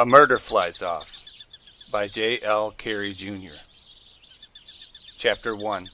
A Murder Flies Off by J. L. Carey, Jr. Chapter 1.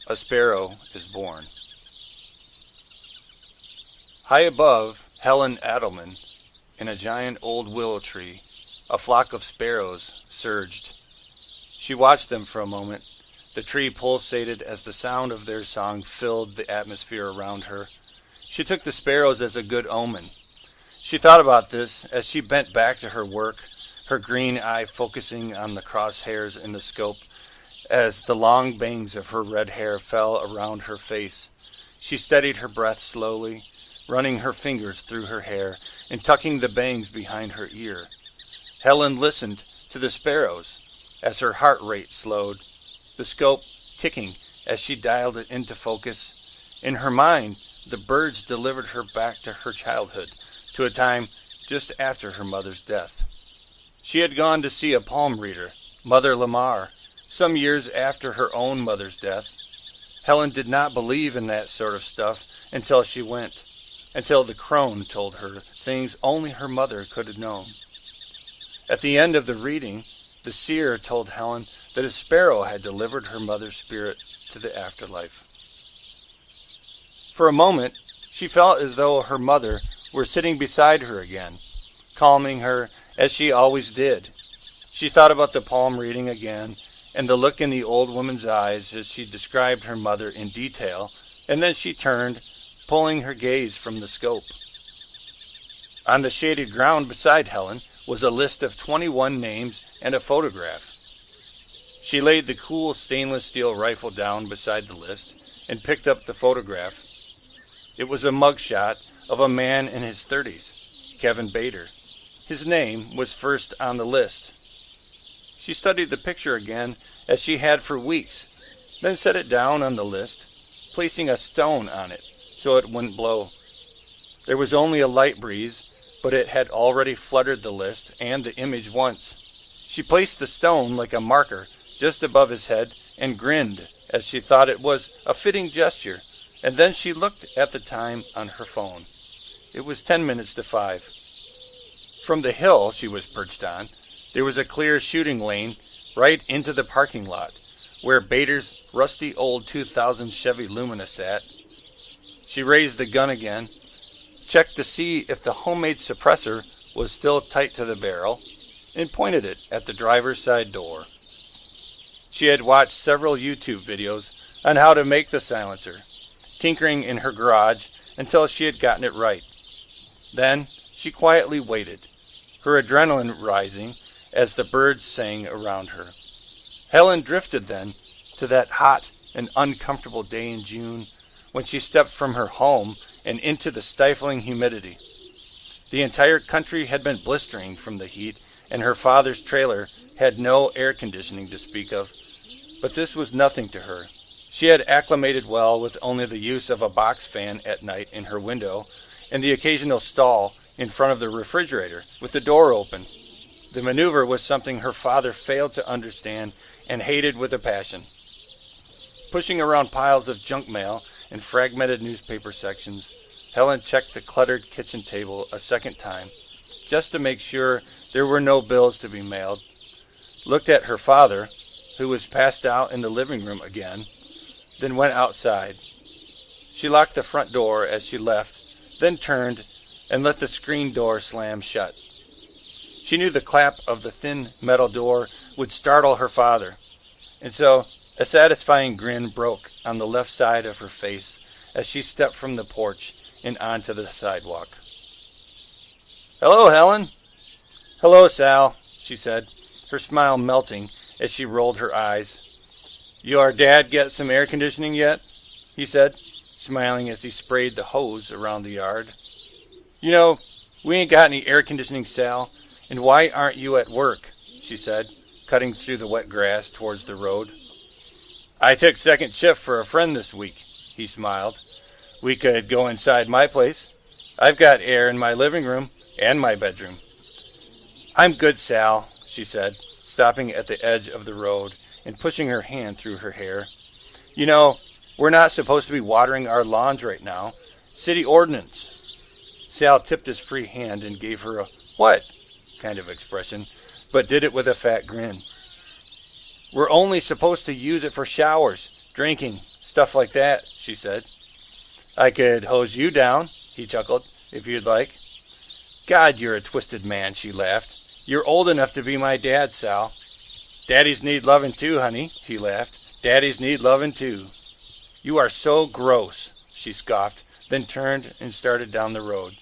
A Sparrow is Born. High above Helen Adelman, in a giant old willow tree, a flock of sparrows surged. She watched them for a moment. The tree pulsated as the sound of their song filled the atmosphere around her. She took the sparrows as a good omen. She thought about this as she bent back to her work, her green eye focusing on the crosshairs in the scope as the long bangs of her red hair fell around her face. She steadied her breath slowly, running her fingers through her hair and tucking the bangs behind her ear. Helen listened to the sparrows as her heart rate slowed, the scope ticking as she dialed it into focus. In her mind, the birds delivered her back to her childhood, to a time just after her mother's death. She had gone to see a palm reader, Mother Lamar, some years after her own mother's death. Helen did not believe in that sort of stuff until she went, until the crone told her things only her mother could have known. At the end of the reading, the seer told Helen that a sparrow had delivered her mother's spirit to the afterlife. For a moment, she felt as though her mother were sitting beside her again, calming her as she always did. She thought about the palm reading again and the look in the old woman's eyes as she described her mother in detail, and then she turned, pulling her gaze from the scope. On the shaded ground beside Helen was a list of 21 names and a photograph. She laid the cool stainless steel rifle down beside the list and picked up the photograph. It was a mugshot of a man in his 30s, Kevin Bader. His name was first on the list. She studied the picture again as she had for weeks, then set it down on the list, placing a stone on it so it wouldn't blow. There was only a light breeze, but it had already fluttered the list and the image once. She placed the stone like a marker just above his head and grinned as she thought it was a fitting gesture, and then she looked at the time on her phone. It was 10 minutes to 5. From the hill she was perched on, there was a clear shooting lane right into the parking lot, where Bader's rusty old 2000 Chevy Lumina sat. She raised the gun again, checked to see if the homemade suppressor was still tight to the barrel, and pointed it at the driver's side door. She had watched several YouTube videos on how to make the silencer, tinkering in her garage until she had gotten it right. Then she quietly waited, her adrenaline rising as the birds sang around her. Helen drifted then to that hot and uncomfortable day in June when she stepped from her home and into the stifling humidity. The entire country had been blistering from the heat, and her father's trailer had no air conditioning to speak of. But this was nothing to her. She had acclimated well with only the use of a box fan at night in her window and the occasional stall in front of the refrigerator with the door open. The maneuver was something her father failed to understand and hated with a passion. Pushing around piles of junk mail and fragmented newspaper sections, Helen checked the cluttered kitchen table a second time, just to make sure there were no bills to be mailed, looked at her father, who was passed out in the living room again, then went outside. She locked the front door as she left, then turned and let the screen door slam shut. She knew the clap of the thin metal door would startle her father, and so a satisfying grin broke on the left side of her face as she stepped from the porch and onto the sidewalk. "Hello, Helen." "Hello, Sal," she said, her smile melting as she rolled her eyes. "Your dad get some air conditioning yet?" he said, smiling as he sprayed the hose around the yard. "You know, we ain't got any air conditioning, Sal, and why aren't you at work?" she said, cutting through the wet grass towards the road. "I took second shift for a friend this week," he smiled. "We could go inside my place. I've got air in my living room and my bedroom." "I'm good, Sal," she said, stopping at the edge of the road and pushing her hand through her hair. "You know, we're not supposed to be watering our lawns right now. City ordinance." Sal tipped his free hand and gave her a "What?" kind of expression, but did it with a fat grin. "We're only supposed to use it for showers, drinking, stuff like that," she said. "I could hose you down," he chuckled, "if you'd like." "God, you're a twisted man," she laughed. "You're old enough to be my dad, Sal." "Daddies need lovin' too, honey," he laughed. "Daddies need lovin' too." "You are so gross," she scoffed, then turned and started down the road.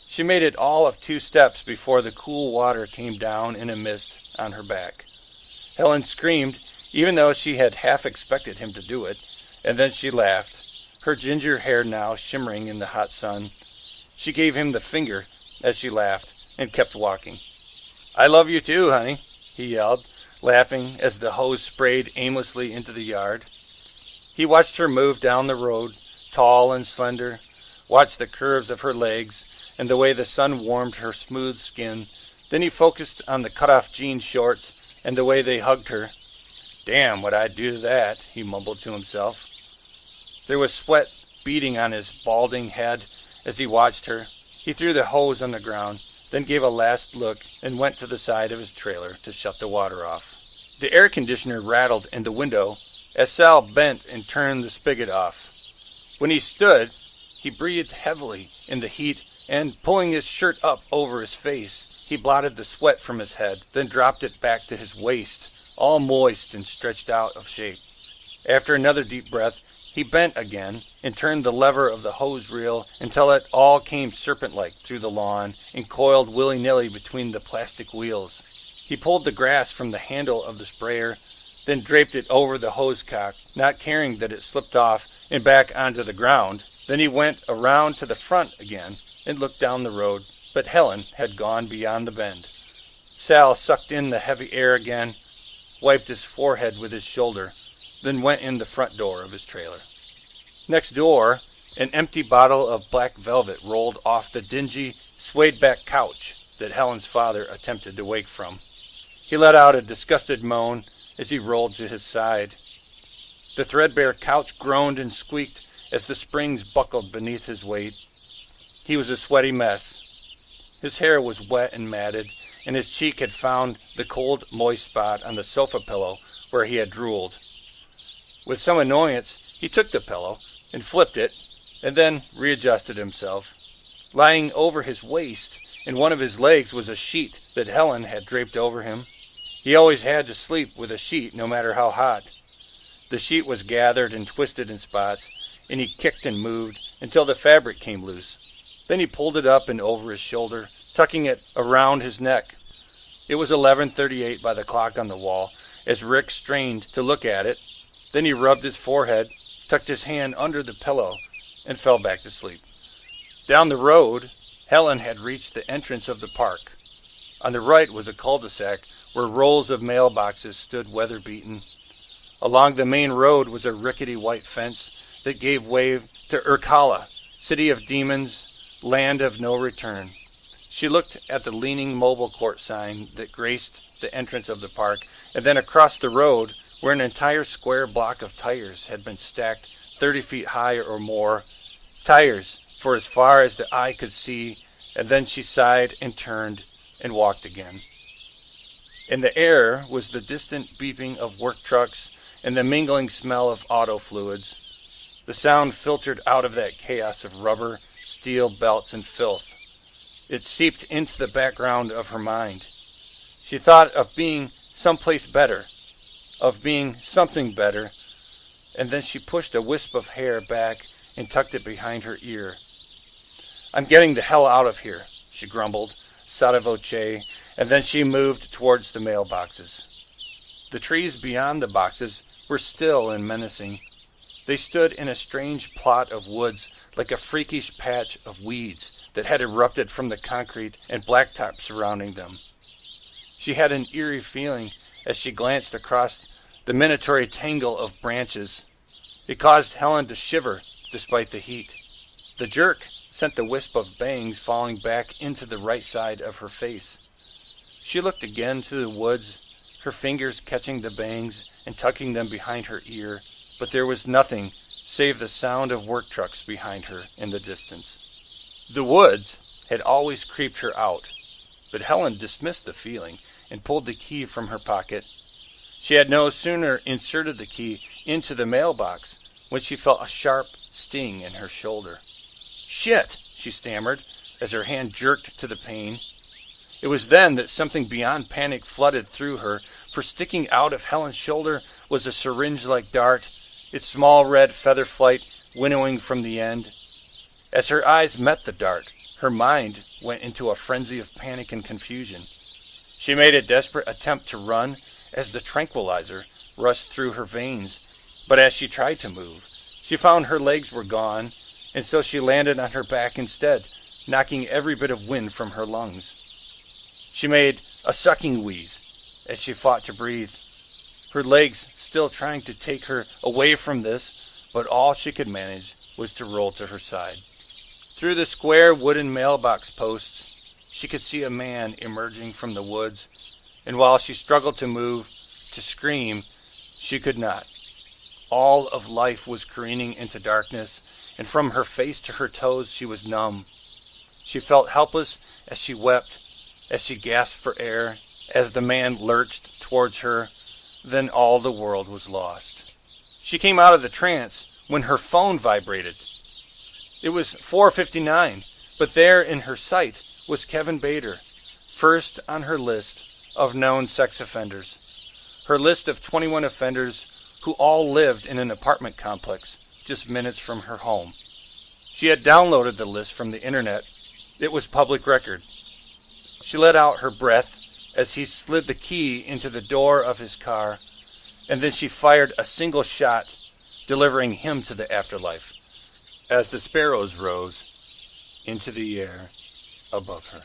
She made it all of 2 steps before the cool water came down in a mist on her back. Helen screamed, even though she had half expected him to do it, and then she laughed, her ginger hair now shimmering in the hot sun. She gave him the finger as she laughed and kept walking. "I love you too, honey," he yelled, laughing as the hose sprayed aimlessly into the yard. He watched her move down the road, tall and slender, watched the curves of her legs and the way the sun warmed her smooth skin. Then he focused on the cut-off jean shorts and the way they hugged her. "Damn what I'd do to that," he mumbled to himself. There was sweat beading on his balding head as he watched her. He threw the hose on the ground, then gave a last look and went to the side of his trailer to shut the water off. The air conditioner rattled in the window as Sal bent and turned the spigot off. When he stood, he breathed heavily in the heat, and pulling his shirt up over his face, he blotted the sweat from his head, then dropped it back to his waist, all moist and stretched out of shape. After another deep breath, he bent again and turned the lever of the hose reel until it all came serpent-like through the lawn and coiled willy-nilly between the plastic wheels. He pulled the grass from the handle of the sprayer, then draped it over the hose cock, not caring that it slipped off and back onto the ground. Then he went around to the front again and looked down the road, but Helen had gone beyond the bend. Sal sucked in the heavy air again, wiped his forehead with his shoulder, then went in the front door of his trailer. Next door, an empty bottle of black velvet rolled off the dingy, swayed-back couch that Helen's father attempted to wake from. He let out a disgusted moan as he rolled to his side. The threadbare couch groaned and squeaked as the springs buckled beneath his weight. He was a sweaty mess. His hair was wet and matted, and his cheek had found the cold, moist spot on the sofa pillow where he had drooled. With some annoyance, he took the pillow and flipped it, and then readjusted himself. Lying over his waist in one of his legs was a sheet that Helen had draped over him. He always had to sleep with a sheet, no matter how hot. The sheet was gathered and twisted in spots, and he kicked and moved until the fabric came loose. Then he pulled it up and over his shoulder, tucking it around his neck. It was 11:38 by the clock on the wall, as Rick strained to look at it. Then he rubbed his forehead, tucked his hand under the pillow, and fell back to sleep. Down the road, Helen had reached the entrance of the park. On the right was a cul-de-sac where rows of mailboxes stood weather-beaten. Along the main road was a rickety white fence that gave way to Urkala, city of demons, land of no return. She looked at the leaning mobile court sign that graced the entrance of the park, and then across the road, where an entire square block of tires had been stacked 30 feet high or more. Tires for as far as the eye could see, and then she sighed and turned and walked again. In the air was the distant beeping of work trucks and the mingling smell of auto fluids. The sound filtered out of that chaos of rubber, steel belts, and filth. It seeped into the background of her mind. She thought of being someplace better, of being something better, and then she pushed a wisp of hair back and tucked it behind her ear. "I'm getting the hell out of here," she grumbled, sotto voce, and then she moved towards the mailboxes. The trees beyond the boxes were still and menacing. They stood in a strange plot of woods, like a freakish patch of weeds that had erupted from the concrete and blacktop surrounding them. She had an eerie feeling as she glanced across the minatory tangle of branches. It caused Helen to shiver despite the heat. The jerk sent the wisp of bangs falling back into the right side of her face. She looked again to the woods, her fingers catching the bangs and tucking them behind her ear, but there was nothing save the sound of work trucks behind her in the distance. The woods had always creeped her out. but Helen dismissed the feeling and pulled the key from her pocket. She had no sooner inserted the key into the mailbox when she felt a sharp sting in her shoulder. "Shit!" she stammered as her hand jerked to the pane. It was then that something beyond panic flooded through her, for sticking out of Helen's shoulder was a syringe-like dart, its small red feather flight winnowing from the end. As her eyes met the dart, her mind went into a frenzy of panic and confusion. She made a desperate attempt to run as the tranquilizer rushed through her veins, but as she tried to move, she found her legs were gone, and so she landed on her back instead, knocking every bit of wind from her lungs. She made a sucking wheeze as she fought to breathe, her legs still trying to take her away from this, but all she could manage was to roll to her side. Through the square wooden mailbox posts, she could see a man emerging from the woods, and while she struggled to move, to scream, she could not. All of life was careening into darkness, and from her face to her toes she was numb. She felt helpless as she wept, as she gasped for air, as the man lurched towards her. Then all the world was lost. She came out of the trance when her phone vibrated. It was 4:59, but there in her sight was Kevin Bader, first on her list of known sex offenders. Her list of 21 offenders who all lived in an apartment complex just minutes from her home. She had downloaded the list from the internet. It was public record. She let out her breath as he slid the key into the door of his car, and then she fired a single shot, delivering him to the afterlife, as the sparrows rose into the air above her.